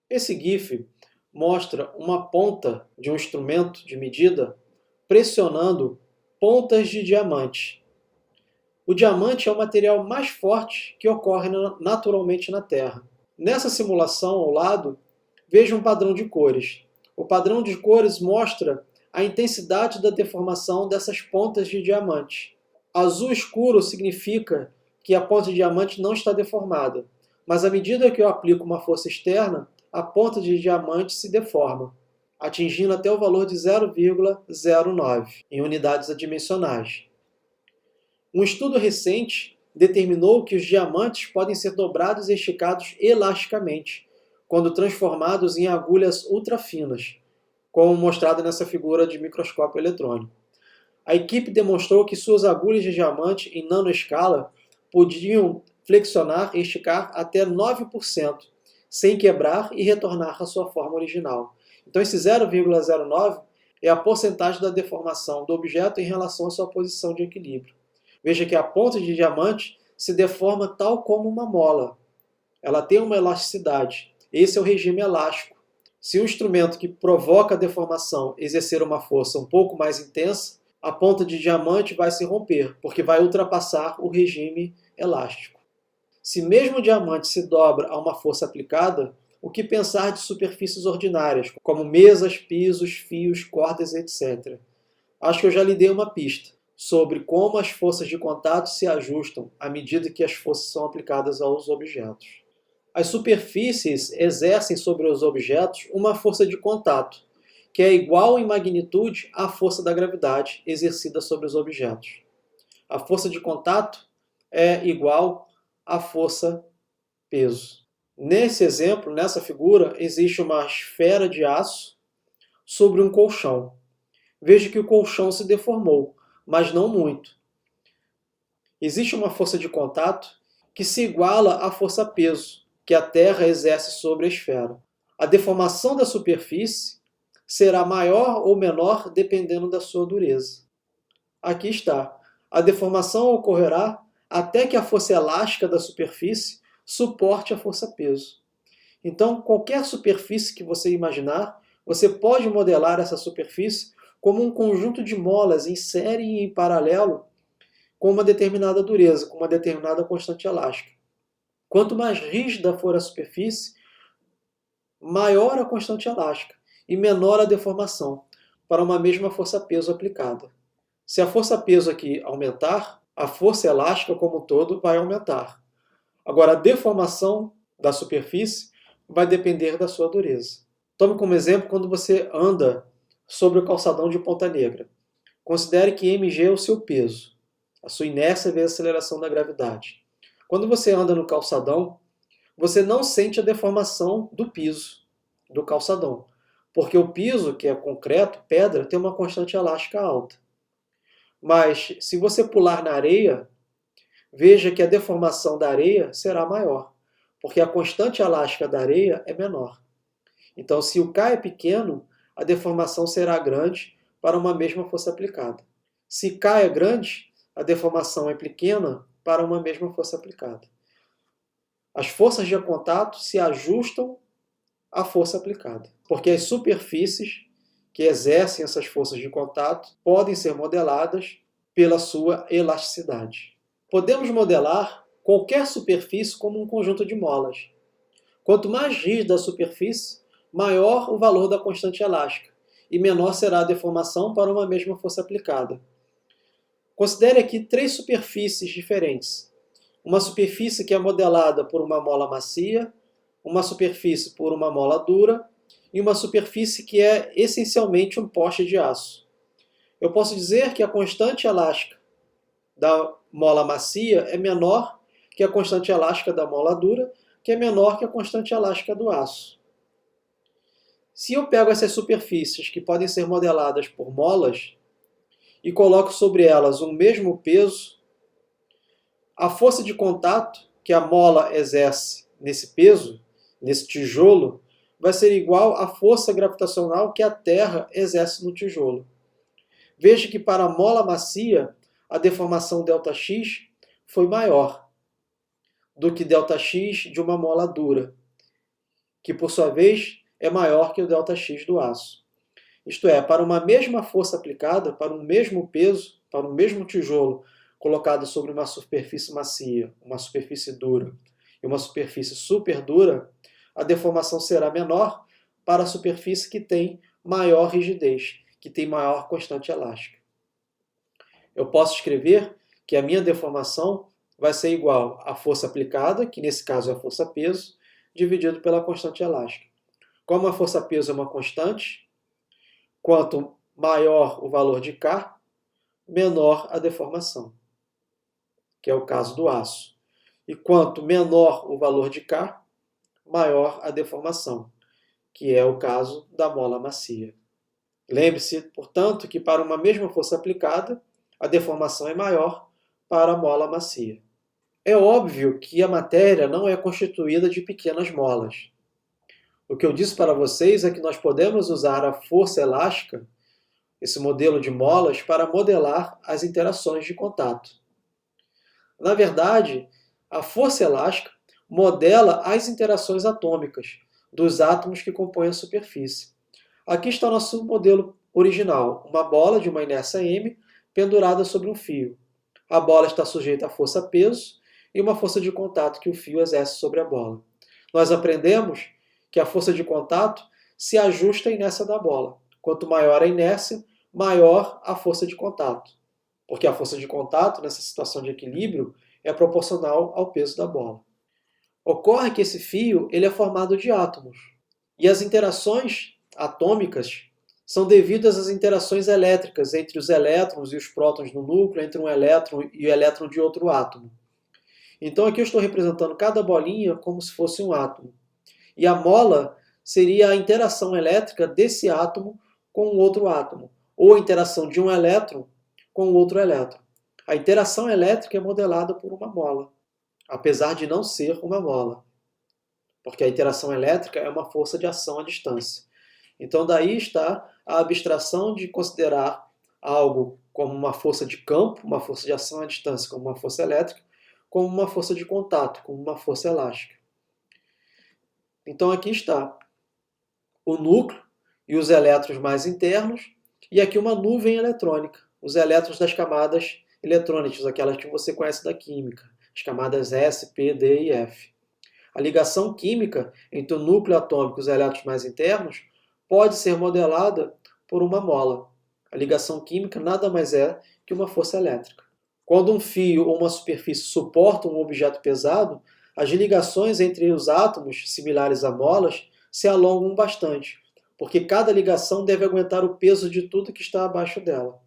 Esse GIF mostra uma ponta de um instrumento de medida pressionando pontas de diamante. O diamante é o material mais forte que ocorre naturalmente na Terra. Nessa simulação ao lado, veja um padrão de cores. O padrão de cores mostra a intensidade da deformação dessas pontas de diamante. Azul escuro significa que a ponta de diamante não está deformada, mas à medida que eu aplico uma força externa, a ponta de diamante se deforma, atingindo até o valor de 0,09 em unidades adimensionais. Um estudo recente determinou que os diamantes podem ser dobrados e esticados elasticamente, quando transformados em agulhas ultrafinas, como mostrado nessa figura de microscópio eletrônico. A equipe demonstrou que suas agulhas de diamante em nanoescala podiam flexionar e esticar até 9%, sem quebrar e retornar à sua forma original. Então esse 0,09 é a porcentagem da deformação do objeto em relação à sua posição de equilíbrio. Veja que a ponta de diamante se deforma tal como uma mola. Ela tem uma elasticidade. Esse é o regime elástico. Se um instrumento que provoca a deformação exercer uma força um pouco mais intensa, a ponta de diamante vai se romper, porque vai ultrapassar o regime elástico. Se mesmo o diamante se dobra a uma força aplicada, o que pensar de superfícies ordinárias, como mesas, pisos, fios, cordas, etc. Acho que eu já lhe dei uma pista sobre como as forças de contato se ajustam à medida que as forças são aplicadas aos objetos. As superfícies exercem sobre os objetos uma força de contato, que é igual em magnitude à força da gravidade exercida sobre os objetos. A força de contato é igual à força peso. Nesse exemplo, nessa figura, existe uma esfera de aço sobre um colchão. Veja que o colchão se deformou, mas não muito. Existe uma força de contato que se iguala à força peso, que a Terra exerce sobre a esfera. A deformação da superfície será maior ou menor dependendo da sua dureza. Aqui está. A deformação ocorrerá até que a força elástica da superfície suporte a força-peso. Então, qualquer superfície que você imaginar, você pode modelar essa superfície como um conjunto de molas em série e em paralelo com uma determinada dureza, com uma determinada constante elástica. Quanto mais rígida for a superfície, maior a constante elástica e menor a deformação para uma mesma força-peso aplicada. Se a força-peso aqui aumentar, a força elástica como um todo vai aumentar. Agora, a deformação da superfície vai depender da sua dureza. Tome como exemplo quando você anda sobre o calçadão de Ponta Negra. Considere que mg é o seu peso, a sua inércia vezes a aceleração da gravidade. Quando você anda no calçadão, você não sente a deformação do piso, do calçadão, porque o piso, que é concreto, pedra, tem uma constante elástica alta. Mas se você pular na areia, veja que a deformação da areia será maior, porque a constante elástica da areia é menor. Então, se o K é pequeno, a deformação será grande para uma mesma força aplicada. Se K é grande, a deformação é pequena para uma mesma força aplicada. As forças de contato se ajustam à força aplicada, porque as superfícies que exercem essas forças de contato podem ser modeladas pela sua elasticidade. Podemos modelar qualquer superfície como um conjunto de molas. Quanto mais rígida a superfície, maior o valor da constante elástica e menor será a deformação para uma mesma força aplicada. Considere aqui três superfícies diferentes. Uma superfície que é modelada por uma mola macia, uma superfície por uma mola dura e uma superfície que é essencialmente um poste de aço. Eu posso dizer que a constante elástica da mola macia é menor que a constante elástica da mola dura, que é menor que a constante elástica do aço. Se eu pego essas superfícies que podem ser modeladas por molas e coloco sobre elas um mesmo peso, a força de contato que a mola exerce nesse peso, nesse tijolo, vai ser igual à força gravitacional que a Terra exerce no tijolo. Veja que para a mola macia, a deformação ΔX foi maior do que ΔX de uma mola dura, que por sua vez é maior que o ΔX do aço. Isto é, para uma mesma força aplicada, para um mesmo peso, para um mesmo tijolo colocado sobre uma superfície macia, uma superfície dura e uma superfície super dura, a deformação será menor para a superfície que tem maior rigidez, que tem maior constante elástica. Eu posso escrever que a minha deformação vai ser igual à força aplicada, que nesse caso é a força-peso, dividido pela constante elástica. Como a força-peso é uma constante, quanto maior o valor de K, menor a deformação, que é o caso do aço. E quanto menor o valor de K, maior a deformação, que é o caso da mola macia. Lembre-se, portanto, que para uma mesma força aplicada, a deformação é maior para a mola macia. É óbvio que a matéria não é constituída de pequenas molas. O que eu disse para vocês é que nós podemos usar a força elástica, esse modelo de molas, para modelar as interações de contato. Na verdade, a força elástica modela as interações atômicas dos átomos que compõem a superfície. Aqui está o nosso modelo original, uma bola de uma inércia m pendurada sobre um fio. A bola está sujeita à força-peso e uma força de contato que o fio exerce sobre a bola. Nós aprendemos que a força de contato se ajusta à inércia da bola. Quanto maior a inércia, maior a força de contato. Porque a força de contato, nessa situação de equilíbrio, é proporcional ao peso da bola. Ocorre que esse fio ele é formado de átomos. E as interações atômicas são devidas às interações elétricas entre os elétrons e os prótons no núcleo, entre um elétron e o elétron de outro átomo. Então aqui eu estou representando cada bolinha como se fosse um átomo. E a mola seria a interação elétrica desse átomo com o outro átomo, ou a interação de um elétron com o outro elétron. A interação elétrica é modelada por uma mola, apesar de não ser uma mola, porque a interação elétrica é uma força de ação à distância. Então daí está a abstração de considerar algo como uma força de campo, uma força de ação à distância, como uma força elétrica, como uma força de contato, como uma força elástica. Então aqui está o núcleo e os elétrons mais internos, e aqui uma nuvem eletrônica, os elétrons das camadas eletrônicas, aquelas que você conhece da química, as camadas S, P, D e F. A ligação química entre o núcleo atômico e os elétrons mais internos pode ser modelada por uma mola. A ligação química nada mais é que uma força elétrica. Quando um fio ou uma superfície suportam um objeto pesado, as ligações entre os átomos, similares a molas, se alongam bastante, porque cada ligação deve aguentar o peso de tudo que está abaixo dela.